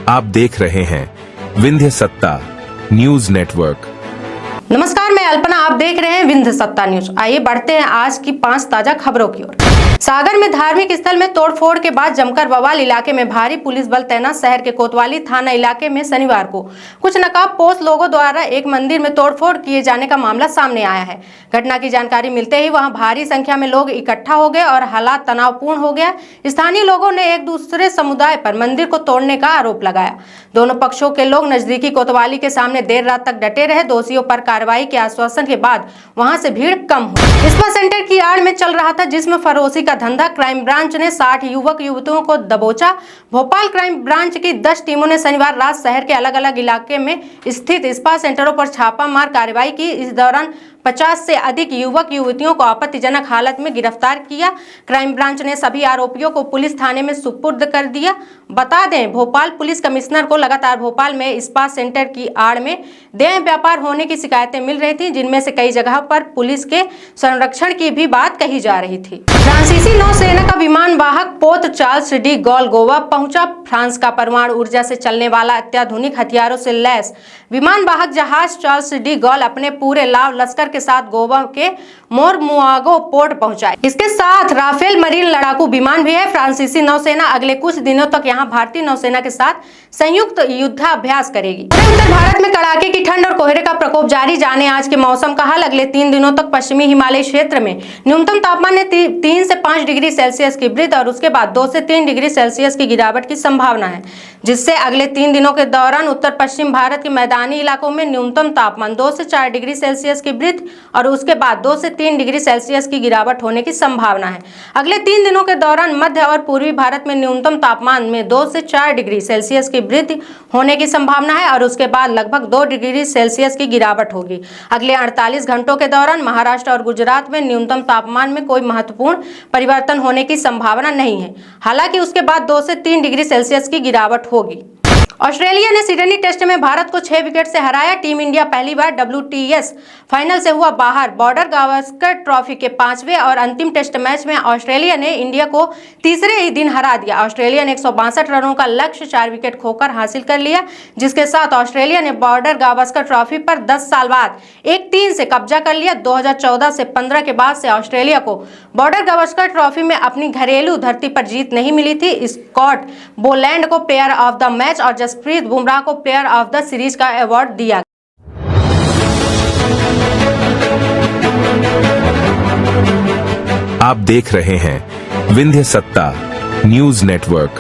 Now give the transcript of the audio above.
आप देख रहे हैं विंध्य सत्ता न्यूज नेटवर्क। नमस्कार, मैं अल्पना, आप देख रहे हैं विंध्य सत्ता न्यूज। आइए बढ़ते हैं आज की 5 ताजा खबरों की ओर। सागर में धार्मिक स्थल में तोड़फोड़ के बाद जमकर बवाल। इलाके में भारी पुलिस बल तैनात। शहर के कोतवाली थाना इलाके में शनिवार को कुछ नकाबपोश लोगों द्वारा एक मंदिर में तोड़फोड़ किए जाने का मामला सामने आया है। घटना की जानकारी मिलते ही वहां भारी संख्या में लोग इकट्ठा हो गए और हालात तनावपूर्ण हो गया। स्थानीय लोगों ने एक दूसरे समुदाय पर मंदिर को तोड़ने का आरोप लगाया। दोनों पक्षों के लोग नजदीकी कोतवाली के सामने देर रात तक डटे रहे। दोषियों पर कार्रवाई के आश्वासन के बाद वहां से भीड़ कम हुई। स्पा सेंटर की आड़ में चल रहा था जिस्म फरोशी का धंधा। क्राइम ब्रांच ने 60 युवक युवतियों को दबोचा। भोपाल क्राइम ब्रांच की 10 टीमों ने शनिवार रात शहर के अलग अलग इलाके में स्थित स्पा सेंटरों पर छापामार कार्रवाई की। इस दौरान 50 से अधिक युवक युवतियों को आपत्तिजनक हालत में गिरफ्तार किया। क्राइम ब्रांच ने सभी आरोपियों को पुलिस थाने में सुपुर्द कर दिया। बता दें, भोपाल पुलिस कमिश्नर को लगातार भोपाल में स्पा सेंटर की आड़ में देह व्यापार होने की शिकायतें मिल रही थी, जिनमें से कई जगह पर पुलिस के संरक्षण की भी बात कही जा रही थी। फ्रांसीसी नौसेना का विमान वाहक पोत चार्ल्स डी गॉल गोवा पहुंचा। फ्रांस का परमाणु ऊर्जा से चलने वाला अत्याधुनिक हथियारों से लैस विमान वाहक जहाज चार्ल्स डी गॉल अपने पूरे लाव लश्कर के साथ गोवा के मोरमुआगो पोर्ट पहुंचा। इसके साथ राफेल मरीन लड़ाकू विमान भी है। फ्रांसीसी नौसेना अगले कुछ दिनों तक यहां भारतीय नौसेना के साथ संयुक्त युद्धाभ्यास करेगी। उत्तर भारत में कड़ाके की ठंड और कोहरे का प्रकोप जारी। जाने आज के मौसम का हाल। अगले 3 दिनों तक पश्चिमी हिमालय क्षेत्र में न्यूनतम तापमान में 3 से 5 डिग्री सेल्सियस की वृद्धि और उसके बाद 2 से 3 डिग्री सेल्सियस की गिरावट की संभावना है, जिससे अगले 3 दिनों के दौरान उत्तर पश्चिम भारत के मैदानी इलाकों में न्यूनतम तापमान 2 से 4 डिग्री सेल्सियस की वृद्धि और उसके बाद 2 से 3 डिग्री सेल्सियस की गिरावट होने की संभावना है। अगले 3 दिनों के दौरान मध्य और पूर्वी भारत में न्यूनतम तापमान में 2 से 4 डिग्री सेल्सियस की वृद्धि होने की संभावना है और उसके बाद लगभग 2 डिग्री सेल्सियस की गिरावट होगी। अगले 48 घंटों के दौरान महाराष्ट्र और गुजरात में न्यूनतम तापमान में कोई महत्वपूर्ण परिवर्तन होने की संभावना नहीं है। हालांकि उसके बाद 2 से 3 डिग्री सेल्सियस की गिरावट होगी। ऑस्ट्रेलिया ने सिडनी टेस्ट में भारत को 6 विकेट से हराया। टीम इंडिया पहली बार WTS फाइनल से हुआ बाहर। बॉर्डर गावस्कर ट्रॉफी के 5वें और अंतिम टेस्ट मैच में ऑस्ट्रेलिया ने इंडिया को तीसरे ही दिन हरा दिया। ऑस्ट्रेलिया ने 162 रनों का लक्ष्य 4 विकेट खोकर हासिल कर लिया, जिसके साथ ऑस्ट्रेलिया ने बॉर्डर गावस्कर ट्रॉफी पर 10 साल बाद 1-3 से कब्जा कर लिया। 2014 से 15 के बाद से ऑस्ट्रेलिया को बॉर्डर गावस्कर ट्रॉफी में अपनी घरेलू धरती पर जीत नहीं मिली थी। स्कॉट बोलैंड को प्लेयर ऑफ द मैच और जसप्रीत बुमराह को प्लेयर ऑफ द सीरीज का अवार्ड दिया। आप देख रहे हैं विंध्य सत्ता न्यूज नेटवर्क।